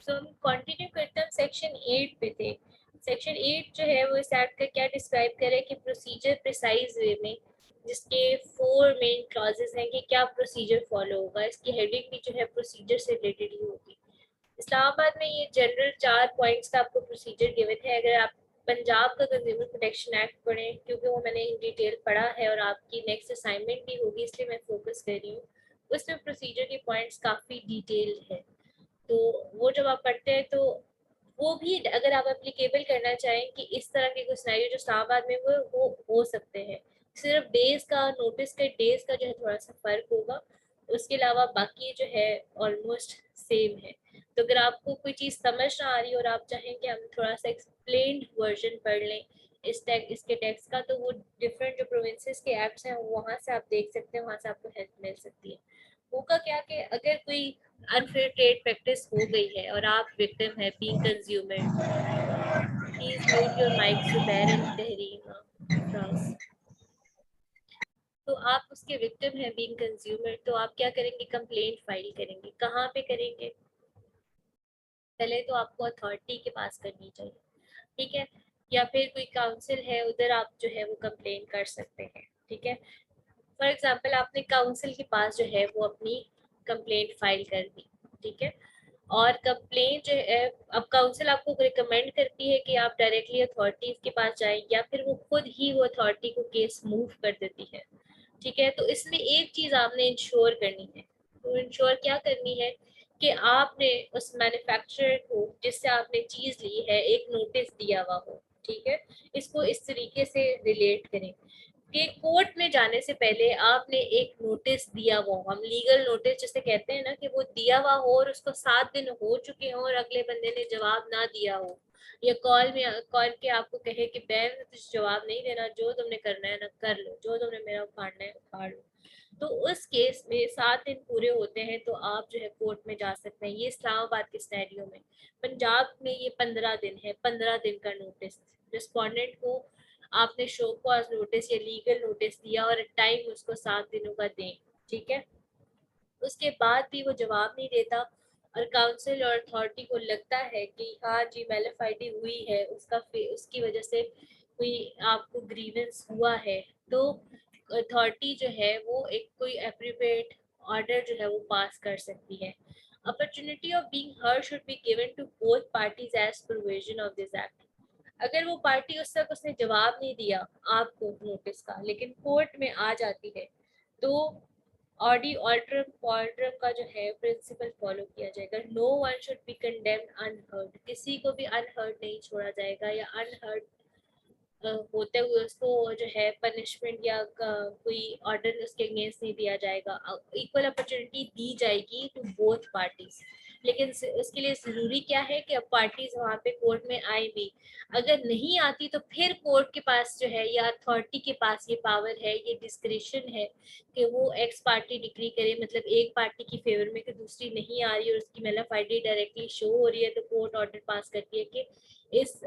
सो हम कंटिन्यू करते हैं सेक्शन 8 पे थे। सेक्शन 8 जो है वो इस एक्ट का क्या डिस्क्राइब करे कि प्रोसीजर प्रिसाइज वे में, जिसके 4 मेन क्लॉजेस हैं कि क्या प्रोसीजर फॉलो होगा। इसकी हेडिंग भी जो है प्रोसीजर से रिलेटेड ही होगी। इस्लामाबाद में ये जनरल 4 पॉइंट्स का आपको प्रोसीजर गिवन है। अगर आप पंजाब का कंज्यूमर प्रोटेक्शन एक्ट पढ़ें, क्योंकि वो मैंने इन डिटेल पढ़ा है और आपकी नेक्स्ट असाइनमेंट भी होगी, इसलिए मैं फोकस कर रही हूँ। उसमें प्रोसीजर के पॉइंट्स काफ़ी डिटेल्ड है, तो वो जब आप पढ़ते हैं तो वो भी अगर आप एप्लीकेबल करना चाहें कि इस तरह के कुछ सिनेरियो जो इस्लामाबाद में वो हो सकते हैं। सिर्फ डेज का नोटिस के डेज का जो है थोड़ा सा फर्क होगा, उसके अलावा बाकी जो है ऑलमोस्ट सेम है। तो अगर आपको कोई चीज़ समझ ना आ रही और आप चाहें कि हम थोड़ा सा एक्सप्लेन्ड वर्जन पढ़ लें इसके टेक्स्ट का, तो वो डिफरेंट जो प्रोविंसेस के एक्ट्स हैं वहाँ से आप देख सकते हैं, वहाँ से आपको हेल्प मिल सकती है। होगा क्या कि अगर कोई अनफेयर ट्रेड प्रैक्टिस हो गई है और आप विक्टिम है being consumer, please mute your mic Zubair and Tahreen Afraz. तो आप उसके विक्टिम है बीइंग कंज्यूमर, तो आप क्या करेंगे, कंप्लेंट फाइल करेंगे। कहाँ पे करेंगे, पहले तो आपको अथॉरिटी के पास करनी चाहिए, ठीक है, या फिर कोई काउंसिल है उधर आप जो है वो कंप्लेन कर सकते हैं, ठीक है। फॉर एग्जांपल आपने काउंसिल के पास जो है वो अपनी कंप्लेंट फाइल कर दी, ठीक है, और कंप्लेंट जो है अब काउंसिल आपको रिकमेंड करती है कि आप डायरेक्टली अथॉरिटीज के पास जाएं या फिर वो खुद ही वो अथॉरिटी को केस मूव कर देती है, ठीक है। तो इसमें एक चीज आपने इंश्योर करनी है, तो इंश्योर क्या करनी है कि आपने उस मैन्युफैक्चरर को जिससे आपने चीज ली है एक नोटिस दिया हुआ हो, ठीक है। इसको इस तरीके से रिलेट करें कि कोर्ट में जाने से पहले आपने एक नोटिस दिया हुआ हो, हम लीगल नोटिस जिसे कहते हैं ना, कि वो दिया हुआ हो और उसको 7 दिन हो चुके हों और अगले बंदे ने जवाब ना दिया हो, या कॉल के आपको कहे कि बैन तुझे जवाब नहीं देना, जो तुमने करना है ना कर लो, जो तुमने मेरा उखाड़ना है उखाड़ लो। तो उस केस में 7 दिन पूरे होते हैं तो आप जो है कोर्ट में जा सकते हैं। ये इस्लामाबाद के स्टैडियो में, पंजाब में ये 15 दिन है, 15 दिन का नोटिस। रिस्पोंडेंट को आपने शो कॉज नोटिस या लीगल नोटिस दिया और टाइम उसको 7 दिनों का दें, ठीक है। उसके बाद भी वो जवाब नहीं देता और काउंसिल और अथॉरिटी को लगता है कि हाँ जी मेलिफाइडी हुई है, उसकी वजह से कोई आपको ग्रीवेंस हुआ है, तो अथॉरिटी जो है वो एक कोई एप्रोप्रिएट ऑर्डर जो है वो पास कर सकती है। Opportunity of being heard should be given to both parties as provision of this act. अगर वो पार्टी उस तक उसने जवाब नहीं दिया आपको नोटिस का, लेकिन कोर्ट में आ जाती है, तो ऑडी ऑल्ट्रम ऑल्ट्रम का जो है प्रिंसिपल फॉलो किया जाएगा। No one should be condemned unheard, किसी को भी अनहर्ड नहीं छोड़ा जाएगा, या अनहर्ड होते हुए उसको जो है पनिशमेंट या कोई ऑर्डर उसके अगेंस्ट नहीं दिया जाएगा। इक्वल अपॉर्चुनिटी दी जाएगी टू बोथ पार्टीज, लेकिन उसके लिए जरूरी क्या है कि अब पार्टीज वहाँ पे कोर्ट में आए भी। अगर नहीं आती तो फिर कोर्ट के पास जो है या अथॉरिटी के पास ये पावर है, ये डिस्क्रिशन है कि वो एक्स पार्टी डिक्री करे, मतलब एक पार्टी की फेवर में कि दूसरी नहीं आ रही और उसकी मतलब आईडी डायरेक्टली शो हो रही है, तो कोर्ट ऑर्डर पास करती है कि इस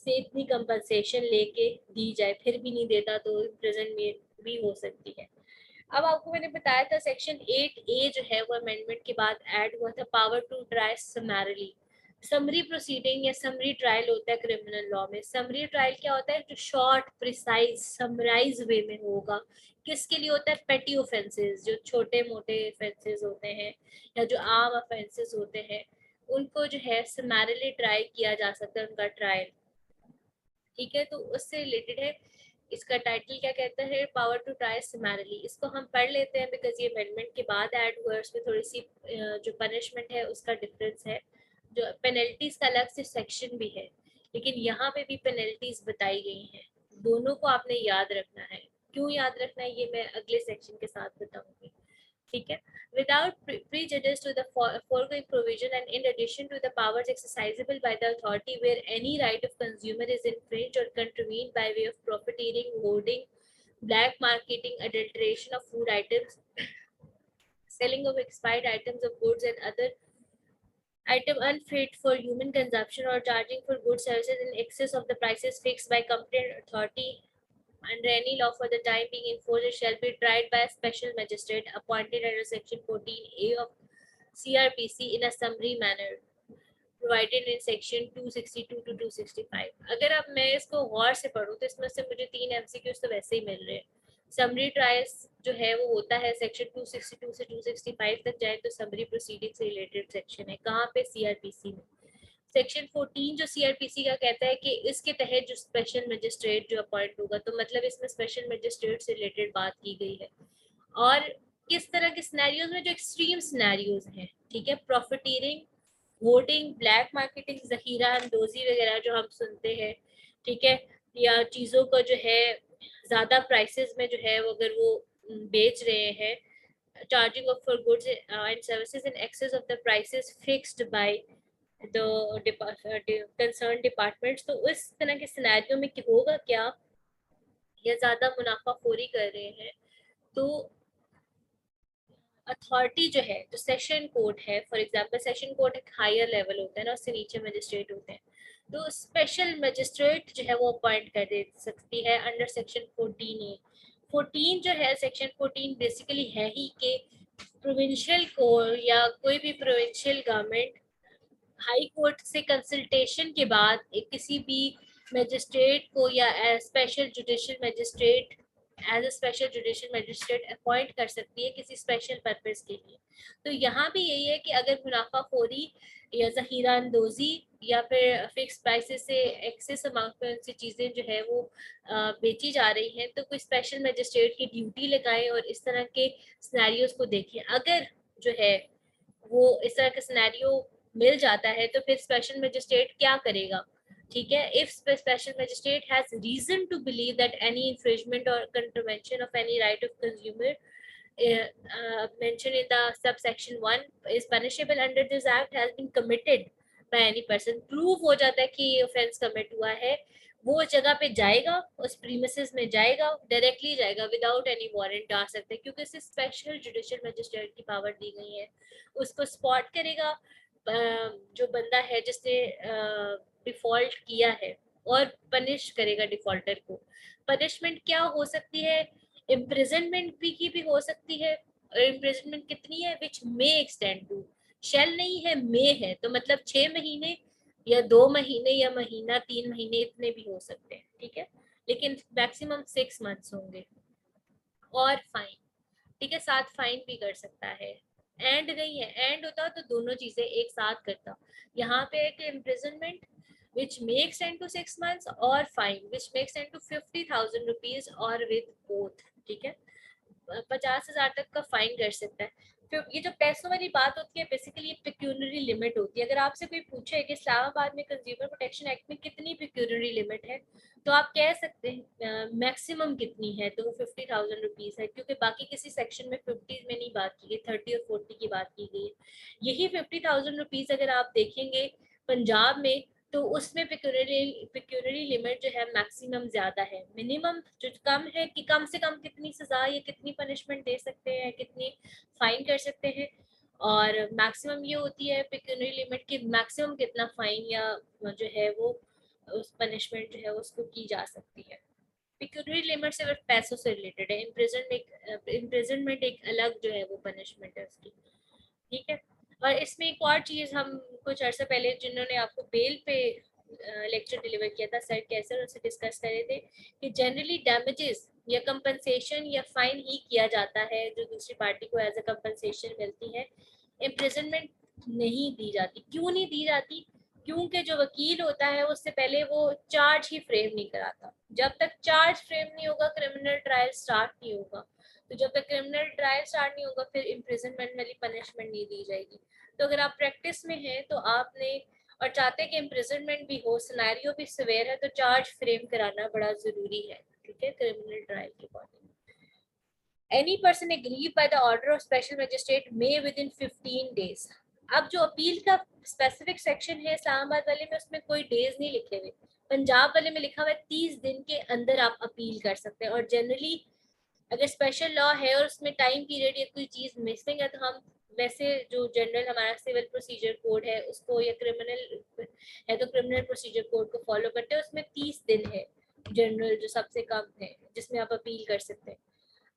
से इतनी कंपनसेशन लेके दी जाए, फिर भी नहीं देता तो प्रेजेंट में भी हो सकती है। अब आपको मैंने बताया था सेक्शन 8A जो है वो अमेंडमेंट के बाद ऐड हुआ था, power to try summarily. Summary proceeding या समरी ट्रायल होता है क्रिमिनल लॉ में। समरी ट्रायल क्या होता है, जो शॉर्ट प्रिसाइज समराइज वे में होगा। किसके लिए होता है, पेटी ऑफेंसेस, जो छोटे मोटे ऑफेंसेस होते हैं या जो आम ऑफेंसेस होते हैं, उनको जो है समरली ट्राई किया जा सकता है, उनका ट्रायल, ठीक है। तो उससे रिलेटेड है, इसका टाइटल क्या कहता है, पावर टू ट्राई समरली। इसको हम पढ़ लेते हैं बिकॉज ये अमेंडमेंट के बाद ऐड हुआ है, उसमें थोड़ी सी जो पनिशमेंट है उसका डिफरेंस है। जो पेनल्टीज का अलग से सेक्शन भी है, लेकिन यहाँ पे भी पेनल्टीज बताई गई हैं। दोनों को आपने याद रखना है। क्यों याद रखना है ये मैं अगले सेक्शन के साथ बताऊंगी, ठीक है। Without prejudice to the foregoing provision and in addition to the powers exercisable by the authority where any right of consumer is infringed or contravened by way of profiteering, hoarding, black marketing, adulteration of food items, selling of expired items of goods and other item unfit for human consumption, or charging for goods services in excess of the prices fixed by competent authority under any law for the time being enforced, it shall be tried by a special magistrate appointed under section 14A of CRPC in a summary manner. Provided in section 262 to 265। अगर अब मैं इसको गौर से पढूं तो इसमें से मुझे 3 MCQs तो वैसे ही मिल रहे हैं। समरी ट्रायल्स जो है वो होता है सेक्शन 262 से 265 तक जाए तो समरी प्रोसीडिंग से रिलेटेड सेक्शन है। कहाँ पे? सीआरपीसी में। सेक्शन 14 जो सीआरपीसी का कहता है कि इसके तहत जो स्पेशल मजिस्ट्रेट जो अपॉइंट होगा, तो मतलब इसमें स्पेशल मजिस्ट्रेट से रिलेटेड बात की गई है। और किस तरह के सिनेरियोज में? जो एक्सट्रीम सिनेरियोज हैं, ठीक है, प्रॉफिटियरिंग, होर्डिंग, ब्लैक मार्केटिंग, जखीरा अंदोजी वगैरह जो हम सुनते हैं, ठीक है, या चीज़ों को जो है ज़्यादा प्राइसेस में जो है वो अगर वो बेच रहे हैं, charging of for goods and services in excess of the prices fixed by the concern departments, तो उस तरह के सिनेरियो में होगा क्या? या ज़्यादा मुनाफाखोरी कर रहे हैं तो अथॉरिटी जो है, जो सेशन कोर्ट है, फॉर एग्जांपल सेशन कोर्ट एक हायर लेवल होता है ना, उससे नीचे मजिस्ट्रेट होते हैं, तो स्पेशल मजिस्ट्रेट जो है वो अपॉइंट कर दे सकती है अंडर सेक्शन 14A। 14 जो है, सेक्शन 14 बेसिकली है ही कि प्रोविंशियल कोर्ट या कोई भी प्रोविंशियल गवर्नमेंट हाई कोर्ट से कंसल्टेशन के बाद एक किसी भी मजिस्ट्रेट को या special judicial magistrate as a special judicial magistrate appoint कर सकती है किसी स्पेशल पर्पस के लिए। तो यहाँ भी यही है कि अगर मुनाफाखोरी या जहीरा अंदोजी या फिर फिक्स प्राइसेस से एक्सेस अमाउंट में उनसे चीज़ें जो है वो बेची जा रही हैं, तो कोई स्पेशल मजिस्ट्रेट की ड्यूटी लगाएं और इस तरह के सिनेरियोज को देखें। अगर जो है वो इस तरह का सिनेरियो मिल जाता है तो फिर स्पेशल मजिस्ट्रेट क्या करेगा? ठीक है, if special magistrate has reason to believe that any infringement or contravention of any right of consumer mentioned in the subsection 1 is punishable under this act has been committed by any person, prove हो जाता है कि ये offence commit हुआ है, वो जगह पे जाएगा, उस प्रीमिसेस में जाएगा, डायरेक्टली जाएगा, विदाउट एनी वारंट आ सकता है, क्योंकि इसे स्पेशल जुडिशियल मजिस्ट्रेट की पावर दी गई है। उसको स्पॉट करेगा जो बंदा है जिसने डिफॉल्ट किया है, और पनिश करेगा डिफॉल्टर को। पनिशमेंट क्या हो सकती है? इम्प्रिजनमेंट भी हो सकती है, और इम्प्रिजनमेंट कितनी है? विच मे एक्सटेंड टू, शेल नहीं है, मे है, तो मतलब 6 महीने या 2 महीने या महीना, 3 महीने, इतने भी हो सकते हैं, ठीक है, लेकिन मैक्सिमम 6 मंथ्स होंगे। और फाइन, ठीक है, साथ फाइन भी कर सकता है। एंड नहीं है, एंड होता तो दोनों चीजें एक साथ करता। यहाँ पे है कि imprisonment which may extend to 6 months और fine which may extend to 50,000 rupees और with both, ठीक है, 50,000 तक का फाइन कर सकता है। फिर ये जो पैसों वाली बात होती है, बेसिकली पिक्यूनरी लिमिट होती है। अगर आपसे कोई पूछे कि इस्लामाबाद में कंज्यूमर प्रोटेक्शन एक्ट में कितनी पिक्यूनरी लिमिट है, तो आप कह सकते हैं मैक्सिमम कितनी है, तो वो 50,000 रुपीज है, क्योंकि बाकी किसी सेक्शन में 50 में नहीं बात की गई, 30 और 40 की बात की गई है। यही 50,000 रुपीज अगर आप देखेंगे पंजाब में, तो उसमें पिक्यूनरी लिमिट जो है मैक्सिमम ज्यादा है, मिनिमम जो कम है कि कम से कम कितनी सजा या कितनी पनिशमेंट दे सकते हैं, कितनी फाइन कर सकते हैं, और मैक्सिमम ये होती है पिक्यूनरी लिमिट की मैक्सिमम कितना फाइन या जो है वो उस पनिशमेंट जो है उसको की जा सकती है। पिक्यूनरी लिमिट सिर्फ पैसों से रिलेटेड है, इम्प्रिजनमेंट एक अलग जो है वो पनिशमेंट है उसकी, ठीक है। और इसमें एक और चीज़, हम कुछ अर्सा पहले जिन्होंने आपको बेल पे लेक्चर डिलीवर किया था सर कैसर, उनसे डिस्कस कर रहे थे कि जनरली डैमेजेस या कंपनसेशन या फाइन ही किया जाता है जो दूसरी पार्टी को एज अ कंपनसेशन मिलती है, इम्प्रिजनमेंट नहीं दी जाती। क्यों नहीं दी जाती? क्योंकि जो वकील होता है उससे पहले वो चार्ज ही फ्रेम नहीं कराता। जब तक चार्ज फ्रेम नहीं होगा क्रिमिनल ट्रायल स्टार्ट नहीं होगा, तो जब तक क्रिमिनल ट्रायल स्टार्ट नहीं होगा फिर इम्प्रिजनमेंट वाली पनिशमेंट नहीं दी जाएगी। तो अगर आप प्रैक्टिस में हैं तो आपने और चाहते हैं कि इम्प्रिजनमेंट भी हो, सिनेरियो भी सिवियर है, तो चार्ज फ्रेम कराना बड़ा जरूरी है, ठीक है, क्रिमिनल ट्रायल के according. Any person aggrieved by the order of special magistrate may within 15 days। अब जो अपील का स्पेसिफिक सेक्शन है इस्लामाबाद वाले में, उसमें कोई डेज नहीं लिखे हुए, पंजाब वाले में लिखा हुआ है 30 दिन के अंदर आप अपील कर सकते हैं। और जनरली अगर स्पेशल लॉ है और उसमें टाइम पीरियड या कोई चीज मिसिंग है, तो हम वैसे जो जनरल हमारा सिविल प्रोसीजर कोड है उसको, या क्रिमिनल है तो क्रिमिनल प्रोसीजर कोड को फॉलो करते हैं, उसमें 30 दिन है जनरल जो सबसे कम है जिसमें आप अपील कर सकते हैं।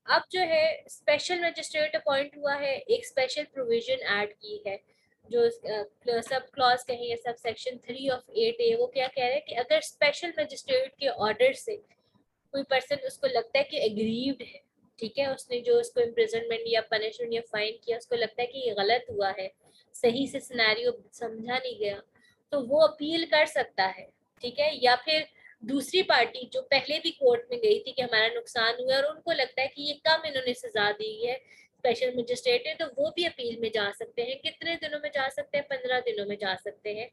अब जो है स्पेशल मजिस्ट्रेट अपॉइंट हुआ है, एक स्पेशल प्रोविजन ऐड की है जो सब क्लॉज कहें या सब सेक्शन 3 ऑफ 8A, वो क्या कह रहे हैं कि अगर स्पेशल मजिस्ट्रेट के ऑर्डर से कोई पर्सन उसको लगता है कि एग्रीव्ड है, ठीक है, उसने जो उसको इम्प्रिजनमेंट या पनिशमेंट या फाइन किया, उसको लगता है कि ये गलत हुआ है, सही से सिनेरियो समझा नहीं गया, तो वो अपील कर सकता है, ठीक है। या फिर दूसरी पार्टी जो पहले भी कोर्ट में गई थी कि हमारा नुकसान हुआ और उनको लगता है कि ये कम इन्होंने सजा दी है स्पेशल मजिस्ट्रेट है, तो वो भी अपील में जा सकते हैं। कितने दिनों में जा सकते हैं? 15 दिनों में जा सकते हैं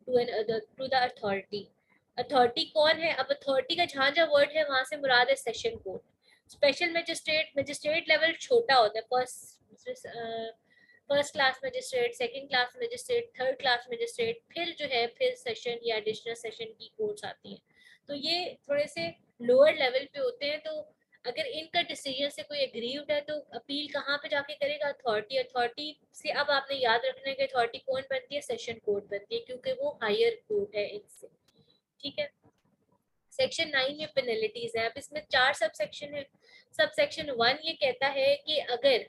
टू द अथॉरिटी। अथॉरिटी कौन है? अब अथॉरिटी का जहां जहां वर्ड है वहां से मुराद है session court. Special magistrate, magistrate level छोटा होता है, first class magistrate, second class magistrate, third class magistrate, फिर जो है फिर सेशन या एडिशनल सेशन की कोर्ट्स आती हैं। तो ये थोड़े से लोअर लेवल पे होते हैं। तो अगर इनका डिसीजन से कोई एग्रीव्ड है तो अपील कहाँ पे जाके करेगा? अथॉरिटी। अथॉरिटी से अब आपने याद रखना है कि अथॉरिटी कौन बनती है? सेशन कोर्ट बनती है, क्योंकि वो हायर कोर्ट है इनसे, ठीक है। सेक्शन 9 में पेनल्टीज है। अब इसमें 4 सब सेक्शन है। सब सेक्शन 1 ये कहता है कि अगर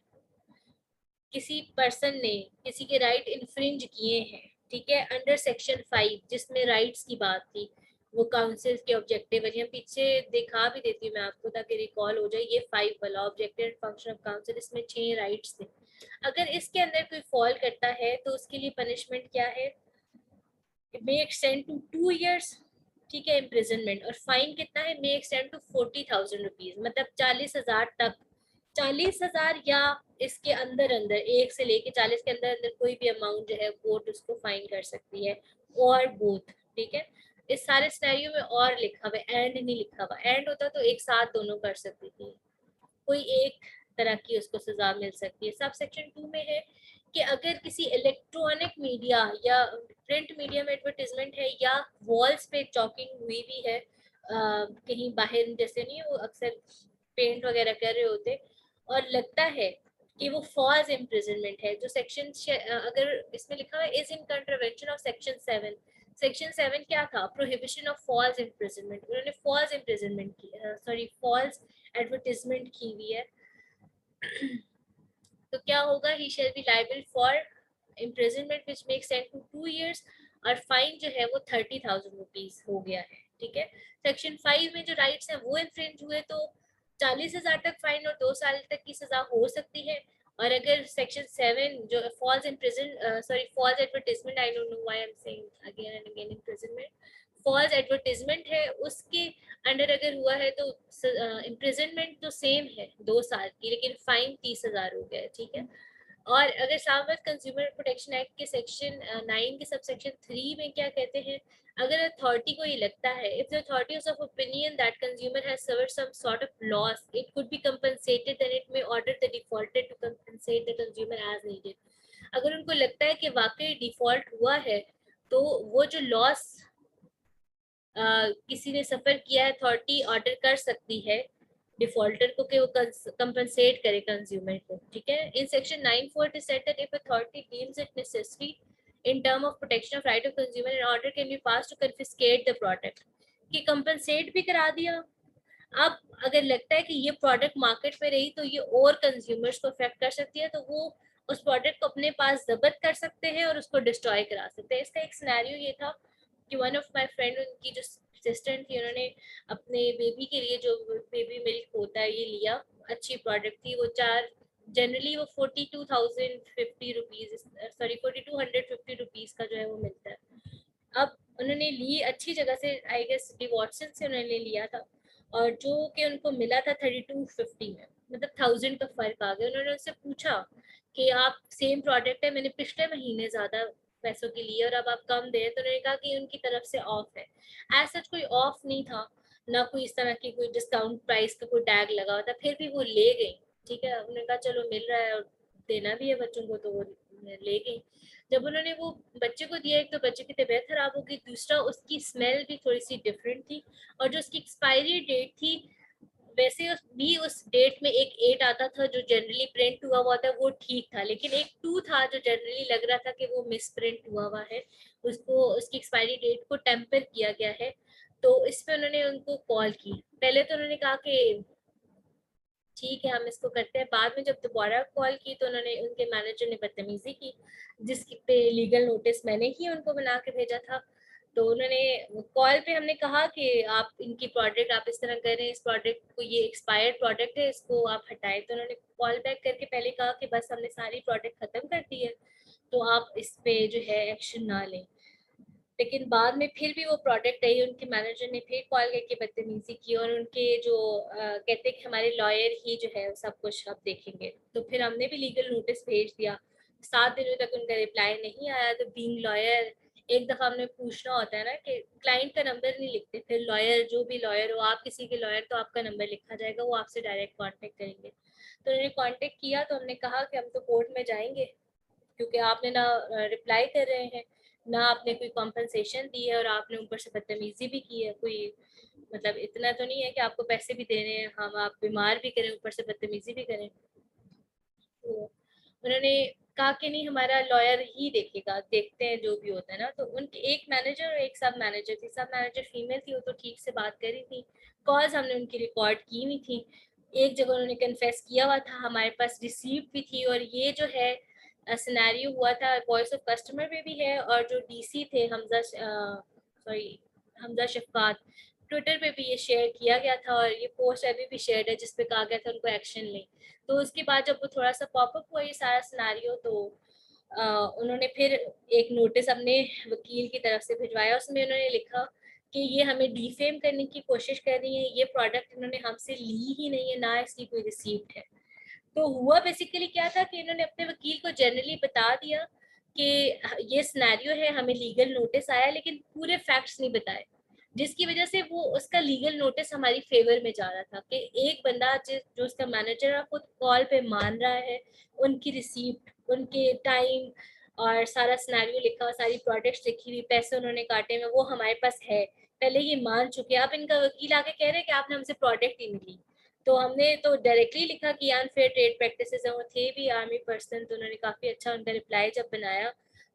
किसी पर्सन ने किसी के राइट इन्फ्रिंज किए हैं, ठीक है, अंडर सेक्शन 5 जिसमें राइट्स की बात थी, वो काउंसिल के ऑब्जेक्टिव है, पीछे दिखा भी देती हूँ मैं आपको ताकि रिकॉल हो जाए। ये 5 वाला objective and function of council, इसमें 6 राइट्स थे। अगर इसके अंदर कोई फॉल करता है तो उसके लिए पनिशमेंट क्या है? It may extend to 2 years, ठीक है, इम्प्रिजनमेंट। और फाइन कितना है? मे एक्सटेंड टू 40,000 रुपीज, मतलब 40,000 तक। 40,000 या इसके अंदर अंदर, 1 से लेके 40 के अंदर अंदर कोई भी अमाउंट जो है कोर्ट उसको फाइन कर सकती है, और बोथ, ठीक है। इस सारे सिनेरियो में और लिखा हुआ है, एंड नहीं लिखा हुआ। एंड होता तो एक साथ दोनों कर सकती थी, कोई एक तरह की उसको सजा मिल सकती है। सब सेक्शन 2 में है कि अगर किसी इलेक्ट्रॉनिक मीडिया या प्रिंट मीडिया में एडवर्टीजमेंट है या वॉल्स पे चॉकिंग हुई भी है, कहीं बाहर, जैसे नहीं वो अक्सर पेंट वगैरह कर रहे होते, और लगता है कि वो फॉल्स इम्प्रिजनमेंट है, जो सेक्शन अगर इसमें लिखा हुआ है is in contravention of section 7। Section 7 क्या था? Prohibition of false imprisonment. उन्होंने फॉल्स इम्प्रिजनमेंट की, सॉरी फॉल्स एडवर्टीजमेंट की हुई है। तो क्या होगा? He shall be liable for imprisonment which may extend to 2 years, और फाइन जो है वो 30,000 रुपीज हो गया है, ठीक है। सेक्शन 5 में जो राइट्स हैं वो इन्फ्रिंज हुए तो 40,000 तक फाइन और 2 साल तक की सजा हो सकती है। और अगर सेक्शन 7 जो falls in prison, sorry false advertisement, I don't know why I am saying again and again imprisonment, false advertisement है, उसके अंडर अगर हुआ है तो इम्प्रिजनमेंट तो सेम है 2 साल की, लेकिन फाइन 30,000 हो गया है, ठीक है। और अगर सामत कंज्यूमर प्रोटेक्शन एक्ट के सेक्शन 9 के सब सेक्शन 3 में क्या कहते हैं? अगर अथॉरिटी को ये लगता है, if the authority is of opinion that consumer has suffered some sort of loss, it could be compensated, then it may order the defaulted to compensate the consumer as needed. अगर उनको लगता है कि वाकई डिफॉल्ट हुआ है, तो वो जो लॉस किसी ने सफर किया है, अथॉरिटी ऑर्डर कर सकती है डिफॉल्टर को कि वो कंपनसेट करे कंज्यूमर को, ठीक है। In section 9(4) it is said that if authority deems it necessary in term of protection of right of consumer, an order can be passed to confiscate the product, कि compensate भी करा दिया। अब अगर लगता है कि ये प्रोडक्ट मार्केट में रही तो ये और कंज्यूमर्स को अफेक्ट कर सकती है, तो वो उस प्रोडक्ट को अपने पास जब्त कर सकते हैं और उसको डिस्ट्रॉय करा सकते हैं। इसका एक सिनेरियो ये था कि वन ऑफ माय फ्रेंड, उनकी जो सिस्टर थी, उन्होंने अपने बेबी के लिए जो बेबी मिल्क होता है ये लिया, अच्छी प्रोडक्ट थी वो। जनरली वो 42,050 रुपीज, सॉरी 4250 रुपीज का जो है वो मिलता है। अब उन्होंने ली अच्छी जगह से, आई गेस डिवॉटसन से उन्होंने लिया था, और जो कि उनको मिला था 3250 में, मतलब 1000 का फर्क आ गया। उन्होंने उससे पूछा कि आप सेम प्रोडक्ट है, मैंने पिछले महीने ज्यादा पैसों के लिए और अब आप कम दे, तो उन्होंने कहा कि उनकी तरफ से ऑफ है। एज सच कोई ऑफ नहीं था, ना कोई इस तरह की कोई डिस्काउंट प्राइस का कोई टैग लगा हुआ था, फिर भी वो ले गई, ठीक है। उन्होंने कहा चलो मिल रहा है और देना भी है बच्चों को, तो वो ले गई। जब उन्होंने वो बच्चे को दिया, एक तो बच्चे की तबीयत खराब हो गई, दूसरा उसकी स्मेल भी थोड़ी सी डिफरेंट थी, और जो उसकी एक्सपायरी डेट थी, वैसे उस डेट में एक 8 आता था जो जनरली प्रिंट हुआ था, वो ठीक था, लेकिन एक 2 था जो जनरली लग रहा था कि वो मिस प्रिंट हुआ है, उसको उसकी एक्सपायरी डेट को टेम्पर किया गया है। तो इस पे उन्होंने उनको कॉल की। पहले तो उन्होंने कहा कि ठीक है हम इसको करते हैं। बाद में जब दोबारा कॉल की तो उन्होंने, उनके मैनेजर ने बदतमीजी की, जिसकी पे लीगल नोटिस मैंने ही उनको बना के भेजा था। तो उन्होंने कॉल पे, हमने कहा कि आप इनकी प्रोडक्ट आप इस तरह कर रहे हैं, इस प्रोडक्ट को, ये एक्सपायर्ड प्रोडक्ट है, इसको आप हटाएं। तो उन्होंने कॉल बैक करके पहले कहा कि बस हमने सारी प्रोडक्ट खत्म कर दी है, तो आप इस पे जो है एक्शन ना लें। लेकिन बाद में फिर भी वो प्रोडक्ट आई, उनके मैनेजर ने फिर कॉल करके बदतमीजी की, और उनके जो कहते हैं कि हमारे लॉयर ही जो है सब कुछ अब देखेंगे। तो फिर हमने भी लीगल नोटिस भेज दिया, 7 दिनों तक उनका रिप्लाई नहीं आया। तो बीइंग लॉयर, एक दफ़ा हमने पूछना होता है ना कि क्लाइंट का नंबर नहीं लिखते, फिर लॉयर, जो भी लॉयर हो, आप किसी के लॉयर, तो आपका नंबर लिखा जाएगा, वो आपसे डायरेक्ट कॉन्टेक्ट करेंगे। तो उन्होंने कॉन्टेक्ट किया, तो हमने कहा कि हम तो कोर्ट में जाएंगे, क्योंकि आपने ना रिप्लाई कर रहे हैं, ना आपने कोई कॉम्पनसेशन दी है, और आपने ऊपर से बदतमीजी भी की है। कोई मतलब इतना तो नहीं है कि आपको पैसे भी देने हैं, हम आप बीमार भी करें, ऊपर से बदतमीजी भी करें। तो उन्होंने कहा कि नहीं, हमारा लॉयर ही देखेगा, देखते हैं जो भी होता है ना। तो उनके एक मैनेजर और एक सब मैनेजर थी, सब मैनेजर फीमेल थी, वो तो ठीक से बात करी थी, कॉल्स हमने उनकी रिकॉर्ड की हुई थी। एक जगह उन्होंने कन्फेस किया हुआ था, हमारे पास रिसीप्ट भी थी। और ये जो है सिनेरियो हुआ था, वॉइस ऑफ कस्टमर में भी है, और जो डीसी थे हमजा, सॉरी, हमजा शफकात, ट्विटर पे भी ये शेयर किया गया था, और ये पोस्ट अभी भी शेयर है जिसपे कहा गया था उनको एक्शन लें। तो उसके बाद जब वो थोड़ा सा पॉपअप हुआ ये सारा सिनेरियो, तो उन्होंने फिर एक नोटिस अपने वकील की तरफ से भिजवाया। उसमें उन्होंने लिखा कि ये हमें डिफेम करने की कोशिश कर रही है, ये प्रोडक्ट इन्होंने हमसे ली ही नहीं है, ना इसकी कोई रिसीप्ट है। तो हुआ बेसिकली क्या था कि इन्होंने अपने वकील को जनरली बता दिया कि ये सिनेरियो है, हमें लीगल नोटिस आया, लेकिन पूरे फैक्ट्स नहीं बताए, जिसकी वजह से वो उसका लीगल नोटिस हमारी फेवर में जा रहा था कि एक बंदा जो उसका मैनेजर है खुद कॉल पे मान रहा है, उनकी रिसीप्ट, उनके टाइम और सारा सिनेरियो लिखा हुआ, सारी प्रोडक्ट्स लिखी हुई, पैसे उन्होंने काटे में, वो हमारे पास है, पहले ये मान चुके हैं। अब इनका वकील आके कह रहे हैं कि आपने हमसे प्रोडक्ट ही नहीं ली। तो हमने तो डायरेक्टली लिखा कि अनफेयर ट्रेड प्रैक्टिसेस हैं, वो थे भी आर्मी पर्सन, तो उन्होंने काफ़ी अच्छा उनका रिप्लाई जब बनाया,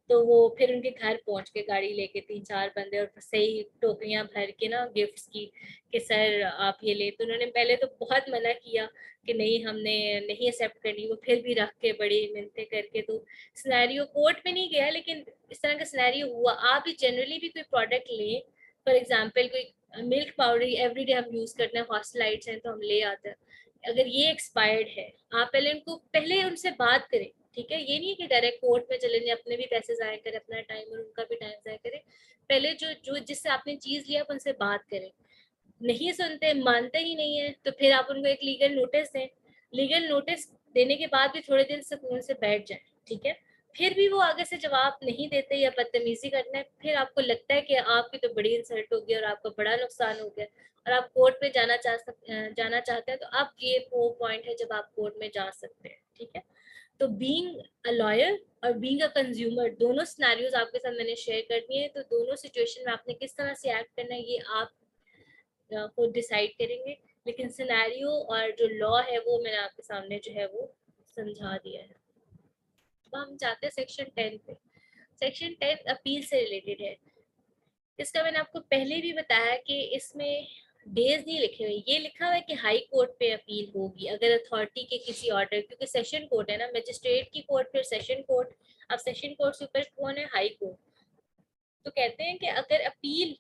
तो वो फिर उनके घर पहुंच के गाड़ी लेके 3-4 बंदे, और सही टोकरियां भर के ना गिफ्ट्स की, कि सर आप ये ले। तो उन्होंने पहले तो बहुत मना किया कि नहीं, हमने नहीं एक्सेप्ट करनी, वो फिर भी रख के बड़ी मिन्नतें करके। तो सिनेरियो कोर्ट में नहीं गया, लेकिन इस तरह का सिनेरियो हुआ। आप भी जनरली भी कोई प्रोडक्ट लें, फॉर एग्जाम्पल कोई मिल्क पाउडर एवरीडे हम यूज़ करते हैं, हॉस्टलाइट्स हैं तो हम ले आते हैं, अगर ये एक्सपायर्ड है, आप पहले उनको, पहले उनसे बात करें, ठीक है? ये नहीं है कि डायरेक्ट कोर्ट में चले जाए, अपने भी पैसे ज़ाया करें, अपना टाइम और उनका भी टाइम ज़ाया करें। पहले जो जो जिससे आपने चीज़ लिया आप उनसे बात करें। नहीं सुनते, मानते ही नहीं है, तो फिर आप उनको एक लीगल नोटिस दें। लीगल नोटिस देने के बाद भी थोड़े दिन सुकून से बैठ जाए, ठीक है? फिर भी वो आगे से जवाब नहीं देते या बदतमीजी करना है, फिर आपको लगता है कि आपकी तो बड़ी इंसल्ट हो गई और आपका बड़ा नुकसान हो गया, और आप कोर्ट में जाना चाहते हैं, तो आप ये वो पॉइंट है जब आप कोर्ट में जा सकते हैं, ठीक है? तो बीइंग अ लॉयर और बीइंग अ कंज्यूमर, दोनों सिनेरियोज आपके साथ मैंने शेयर कर दिए हैं। तो दोनों सिचुएशन में आपने किस तरह से एक्ट करना है ये आप खुद डिसाइड करेंगे, लेकिन सिनेरियो और जो लॉ है वो मैंने आपके सामने जो है वो समझा दिया है। अब हम जाते हैं सेक्शन 10 पे। सेक्शन 10 अपील से रिलेटेड है। इसका मैंने आपको पहले भी बताया कि इसमें डेज नहीं लिखे हुए, ये लिखा हुआ है कि हाई कोर्ट पे अपील होगी अगर अथॉरिटी के किसी ऑर्डर, क्योंकि सेशन कोर्ट है ना, मजिस्ट्रेट की कोर्ट फिर सेशन कोर्ट। अब सेशन कोर्ट से ऊपर कौन है? High court. तो कहते हैं कि अगर अपील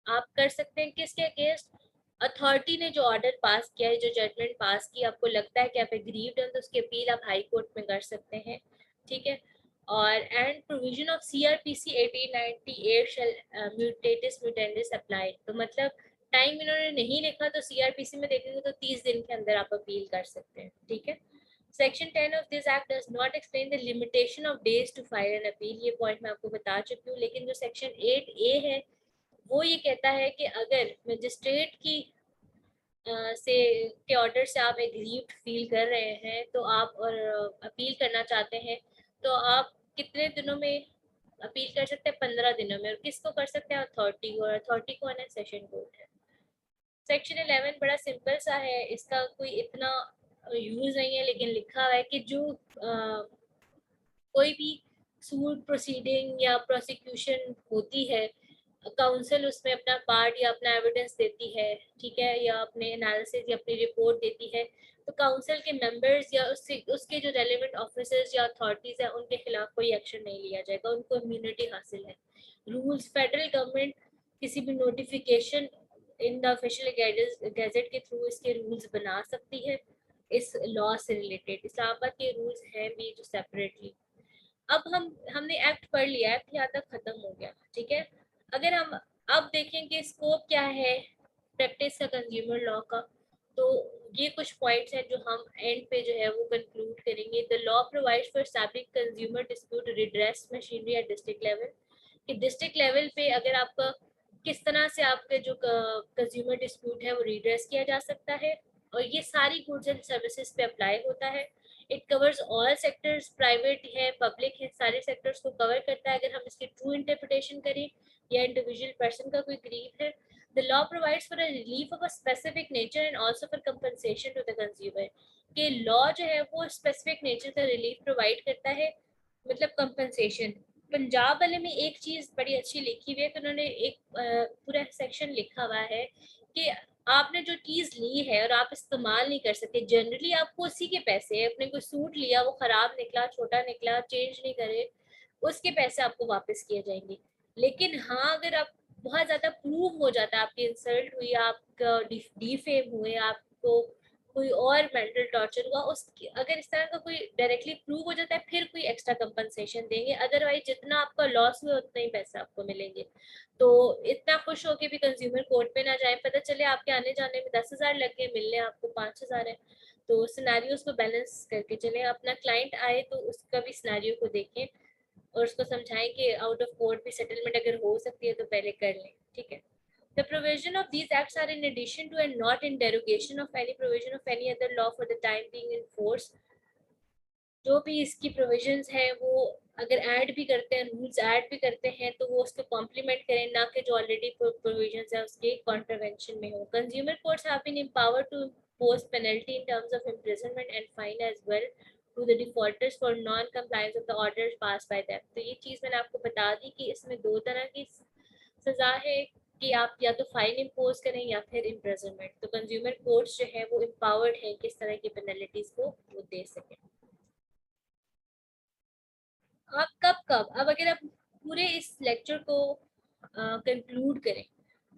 आप कर सकते हैं किसके अगेंस्ट? अथॉरिटी ने जो ऑर्डर पास किया है, जो जजमेंट पास की, आपको लगता है कि आप एग्रीव्ड हैं, तो उसकी अपील आप हाई कोर्ट में कर सकते हैं, ठीक है? और and provision of CrPC 1898 shall mutatis mutandis apply. तो मतलब टाइम इन्होंने नहीं लिखा, तो सीआरपीसी में देखेंगे तो 30 दिन के अंदर आप अपील कर सकते हैं, ठीक है? Section 10 of this act does not explain the limitation of days to file an appeal. ये पॉइंट मैं आपको बता चुकी हूँ। लेकिन जो सेक्शन 8A है वो ये कहता है कि अगर मजिस्ट्रेट की से के ऑर्डर से आप एग्रीव्ड फील कर रहे हैं, तो आप और अपील करना चाहते हैं, तो आप कितने दिनों में अपील कर सकते हैं? 15 दिनों में। और किसको कर सकते हैं? अथॉरिटी को। और अथॉरिटी कौन है? सेशन कोर्ट है। सेक्शन 11 बड़ा सिंपल सा है, इसका कोई इतना यूज नहीं है, लेकिन लिखा हुआ है कि जो कोई भी सूट प्रोसीडिंग या प्रोसिक्यूशन होती है काउंसिल उसमें अपना पार्ट या अपना एविडेंस देती है, ठीक है, या अपने एनालिसिस या अपनी रिपोर्ट देती है, तो काउंसिल के मेंबर्स या उसके जो रेलेवेंट ऑफिसर्स या अथॉरिटीज हैं उनके खिलाफ कोई एक्शन नहीं लिया जाएगा, उनको इम्यूनिटी हासिल है। रूल्स, फेडरल गवर्नमेंट किसी भी notification in the official gazette के थ्रू इसके रूल्स बना सकती है इस लॉ से रिलेटेड। इस्लामाबाद के रूल्स हैं भी जो सेपरेटली। अब हमने एक्ट पढ़ लिया, एक्ट यहाँ तक खत्म हो गया, ठीक है। अगर हम अब देखें कि स्कोप क्या है प्रैक्टिस का कंज्यूमर लॉ का, तो ये कुछ पॉइंट्स हैं जो हम एंड पे जो है वो कंक्लूड करेंगे। The law provides for establishing consumer dispute redress machinery at district level, कि डिस्ट्रिक्ट लेवल पे अगर आपका किस तरह से आपके जो कंज्यूमर डिस्प्यूट है वो रिड्रेस किया जा सकता है, और ये सारी गुड्स एंड सर्विसेज पे अप्लाई होता है। It covers all sectors, private है, पब्लिक है, सारे सेक्टर्स को कवर करता है अगर हम इसकी ट्रू इंटरप्रिटेशन करें या इंडिविजुअल पर्सन का कोई ग्रीव है। The law provides for a relief of a specific nature and also for compensation to the consumer, कि लॉ जो है वो स्पेसिफिक नेचर का रिलीफ प्रोवाइड करता है, मतलब कंपनसेशन। पंजाब वाले में एक चीज बड़ी अच्छी लिखी हुई है कि उन्होंने एक पूरा सेक्शन लिखा हुआ है कि आपने जो चीज ली है और आप इस्तेमाल नहीं कर सकते, जनरली आपको उसी के पैसे, अपने कोई सूट लिया वो खराब निकला, छोटा निकला, चेंज नहीं करे, उसके पैसे आपको वापस किए जाएंगे। लेकिन हाँ, अगर आप बहुत ज्यादा प्रूव हो जाता है, आपकी इंसल्ट हुई, आपका डिफेम हुए, आपको कोई और मेंटल टॉर्चर हुआ, उस अगर इस तरह का कोई डायरेक्टली प्रूव हो जाता है फिर कोई एक्स्ट्रा कंपनसेशन देंगे, अदरवाइज जितना आपका लॉस हुआ उतना ही पैसा आपको मिलेंगे। तो इतना खुश होके भी कंज्यूमर कोर्ट पे ना जाए, पता चले आपके आने जाने में 10,000 लग गए, मिलने आपको 5,000 है। तो सिनेरियोस को बैलेंस करके चले, अपना क्लाइंट आए तो उसका भी सिनेरियो को देखें और उसको समझाएं कि आउट ऑफ कोर्ट भी सेटलमेंट अगर हो सकती है तो पहले कर लें, ठीक है। The provision of these acts are in addition to and not in derogation of any provision of any other law for the time being in force। जो भी इसकी प्रोविजंस हैं वो अगर ऐड भी करते हैं, रूल्स ऐड भी करते हैं, तो वो उसको कॉम्प्लीमेंट करें, ना कि जो ऑलरेडी प्रोविजंस है उसके कॉन्ट्रवेंशन में हो। Consumer courts have been empowered to impose penalty in terms of imprisonment and fine as well to the defaulters for non compliance of the orders passed by them। तो ये चीज़ मैंने आपको बता दी कि इसमें दो तरह की सजा है, कि आप या तो फाइन इम्पोज करें या फिर इम्प्रिजनमेंट। तो कंज्यूमर कोर्ट्स जो है वो एम्पावर्ड है किस तरह की पेनल्टीज को वो दे सके। आप कब अब अगर आप पूरे इस लेक्चर को कंक्लूड करें,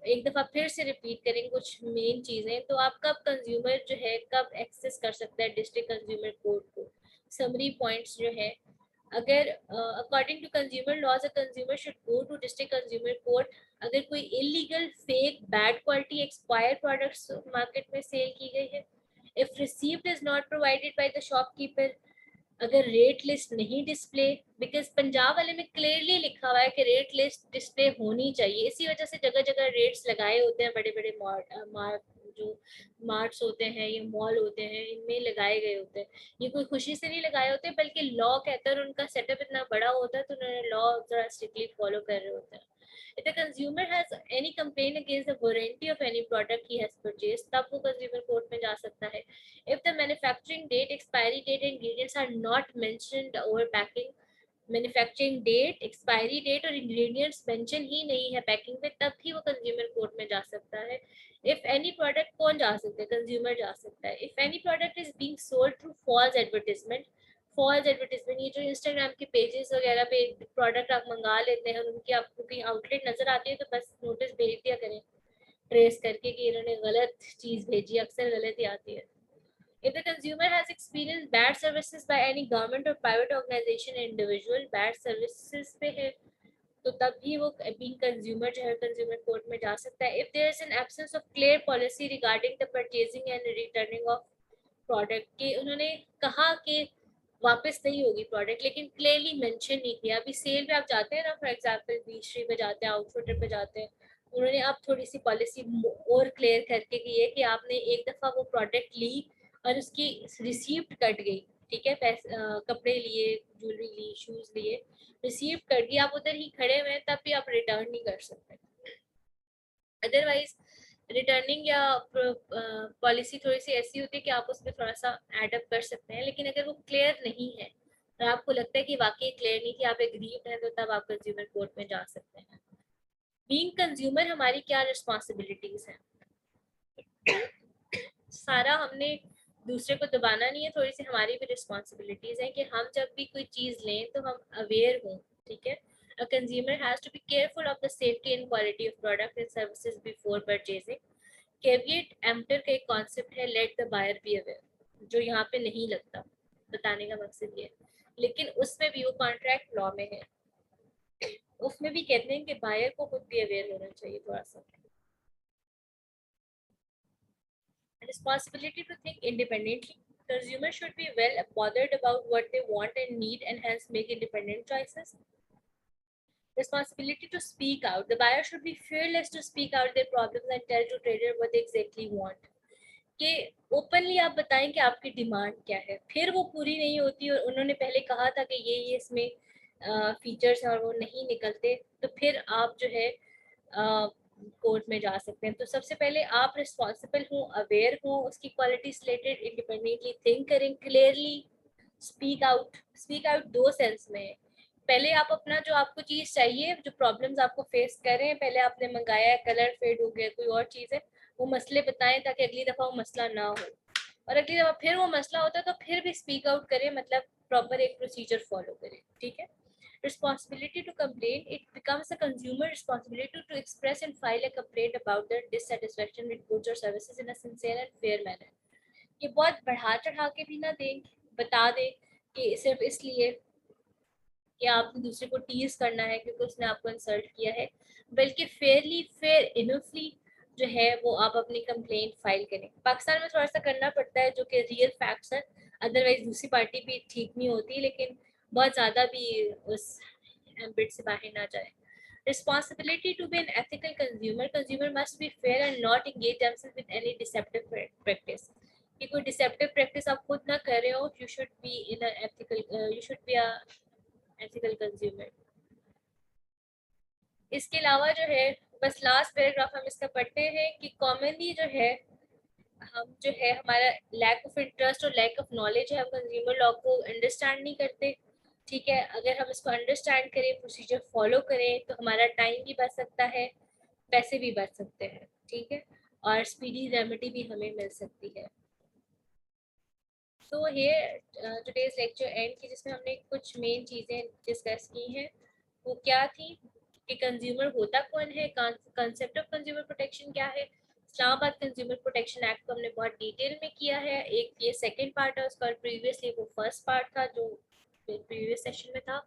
एक दफा फिर से रिपीट करें कुछ मेन चीजें, तो आप कब कंज्यूमर जो है कब एक्सेस कर सकता है डिस्ट्रिक्ट कंज्यूमर कोर्ट को, समरी पॉइंट्स जो है। अगर according to consumer laws a consumer should go to district consumer court अगर कोई illegal, fake, bad quality, expire products market में सेल की गई है, if received is not provided by the shopkeeper, अगर रेट लिस्ट नहीं डिस्प्ले, बिकॉज पंजाब वाले में क्लियरली लिखा हुआ है कि रेट लिस्ट डिस्प्ले होनी चाहिए, इसी वजह से जगह जगह रेट्स लगाए होते हैं, बड़े बड़े जो मार्ट्स होते हैं, ये मॉल होते हैं, इनमें लगाए गए होते हैं। ये कोई खुशी से नहीं लगाए होते, बल्कि लॉ कहता है, उनका सेटअप इतना बड़ा होता है तो उन्होंने लॉ जरा स्ट्रिक्टली फॉलो कर रहे होते हैं। If the consumer has any complaint against the warranty of any product he has purchased, तब वो consumer court में जा सकता है। If the manufacturing date, expiry date, and ingredients are not mentioned over packing, manufacturing date, expiry date और ingredients mention ही नहीं है पैकिंग पे, तब भी वो कंज्यूमर कोर्ट में जा सकता है। इफ एनी प्रोडक्ट, कौन जा सकता है, कंज्यूमर जा सकता है। If any product is being sold through false advertisement, false advertisement ये जो इंस्टाग्राम के पेजेस वगैरह पे प्रोडक्ट आप मंगा लेते हैं और उनकी आपको कहीं आउटलेट नजर आती है तो बस नोटिस भेज दिया करें ट्रेस करके कि इन्होंने गलत चीज भेजी, अक्सर गलत ही आती है। If the consumer has experienced bad services by any government or private organization or individual, bad services पे है, तो तब भी वो being consumer जो है consumer court में जा सकता है। If there is an absence of clear policy regarding the purchasing and returning of product, कि उन्होंने कहा कि वापस नहीं होगी प्रोडक्ट लेकिन क्लियरली मेंशन नहीं किया। अभी सेल पे आप जाते हैं ना, फॉर एग्जांपल बीचरी पे जाते हैं, आउटफिटर पे जाते हैं, उन्होंने अब थोड़ी सी पॉलिसी और क्लियर करके की है कि आपने एक दफ़ा वो प्रोडक्ट ली और उसकी रिसीप्ट कट गई, ठीक है, पैसे कपड़े लिए, ज्वेलरी ली, शूज लिए, रिसीप्ट कट गई, आप उधर ही खड़े हुए हैं तब भी आप रिटर्न नहीं कर सकते। अदरवाइज रिटर्निंग या पॉलिसी थोड़ी सी ऐसी होती है कि आप उसमें थोड़ा सा एडअप कर सकते हैं, लेकिन अगर वो क्लियर नहीं है और आपको लगता है कि वाकई क्लियर नहीं कि आप एग्रीड हैं, तो तब आप कंज्यूमर कोर्ट में जा सकते हैं। बीइंग कंज्यूमर हमारी क्या रिस्पॉन्सिबिलिटीज हैं? सारा हमने दूसरे को दबाना नहीं है, थोड़ी सी हमारी भी रिस्पॉन्सिबिलिटीज हैं कि हम जब भी कोई चीज लें तो हम अवेयर हों, ठीक है। A consumer has to be careful of the safety and quality of product and services before purchasing. Caveat emptor का एक कॉन्सेप्ट है, let the buyer be aware, जो यहाँ पे नहीं लगता, बताने का मकसद ये है, लेकिन उसमें भी वो कॉन्ट्रैक्ट लॉ में है, उसमें भी कहते हैं कि बायर को खुद भी अवेयर होना चाहिए थोड़ा सा। Responsibility to think independently. Consumers should be well bothered about what they want and need and hence make independent choices. Responsibility to speak out. The buyer should be fearless to speak out their problems and tell to trader what they exactly want. कि openly आप बताएं कि आपकी demand क्या है, फिर वो पूरी नहीं होती और उन्होंने पहले कहा था कि ये इसमें फीचर्स हैं और वो नहीं निकलते, तो फिर आप जो है कोर्ट में जा सकते हैं। तो सबसे पहले आप रिस्पॉन्सिबल हो, अवेयर हो उसकी क्वालिटी रिलेटेड, इंडिपेंडेंटली थिंक करें, clearly speak out. Speak out दो सेंस में है, पहले आप अपना जो आपको चीज़ चाहिए, जो प्रॉब्लम्स आपको फेस कर रहे हैं, पहले आपने मंगाया है, कलर फेड हो गया, कोई और चीज़ है, वो मसले बताएं ताकि अगली दफ़ा वो मसला ना हो, और अगली दफ़ा फिर वो मसला होता है तो फिर भी स्पीक आउट करें, मतलब प्रॉपर एक प्रोसीजर फॉलो करें, ठीक है। Responsibility to complain, it becomes a consumer responsibility to express and file a complaint about their dissatisfaction with goods or services in a sincere and fair manner. ये बहुत बढ़ा चढ़ा के भी ना दें, बता दें कि सिर्फ इसलिए कि आपने दूसरे को टीज करना है क्योंकि उसने आपको इंसल्ट किया है, बल्कि फेयरली, फेयर इनफली जो है वो आप अपनी कंप्लेंट फाइल करें। पाकिस्तान में थोड़ा सा करना पड़ता है जो कि रियल फैक्ट्स है, अदरवाइज दूसरी पार्टी भी ठीक नहीं होती, लेकिन बहुत ज़्यादा भी उस एम्बिट से बाहर ना जाए। Responsibility to be an ethical consumer. Consumer must be fair and not engage themselves with any deceptive practice. कि कोई deceptive practice आप खुद ना कर रहे हो, you should be in a ethical, you should be a ethical consumer. इसके अलावा जो है, बस लास्ट पैराग्राफ हम इसका पढ़ते हैं कि कॉमनली जो है हम जो है हमारा लैक ऑफ इंटरेस्ट और लैक ऑफ नॉलेज है, हम कंज्यूमर लॉ को अंडरस्टैंड नहीं करते, ठीक है। अगर हम इसको अंडरस्टैंड करें, प्रोसीजर फॉलो करें, तो हमारा टाइम भी बच सकता है, पैसे भी बच सकते हैं, ठीक है, और स्पीडी रेमेडी भी हमें मिल सकती है। तो ये टुडेज लेक्चर एंड की, जिसमें हमने कुछ मेन चीज़ें डिस्कस की हैं, वो क्या थी कि कंज्यूमर होता कौन है, कंसेप्ट ऑफ कंज्यूमर प्रोटेक्शन क्या है, इस्लामाबाद कंज्यूमर प्रोटेक्शन एक्ट को हमने बहुत डिटेल में किया है, एक ये सेकंड पार्ट है उसका, प्रीवियसली वो फर्स्ट पार्ट था जो प्रीवियस सेशन में था,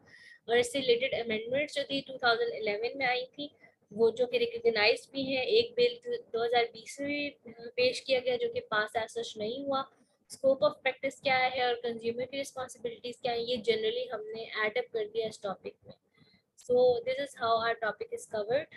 और इससे रिलेटेड अमेंडमेंट्स जो थी 2011 में आई थी, वो जो कि रिकग्नाइज भी है। एक बिल 2020 में पेश किया गया जो कि पास एज सच नहीं हुआ। स्कोप ऑफ प्रैक्टिस क्या है और कंज्यूमर की रिस्पॉन्सिबिलिटीज क्या है, ये जनरली हमने एड अप कर दिया इस टॉपिक में। So this is how our topic is covered.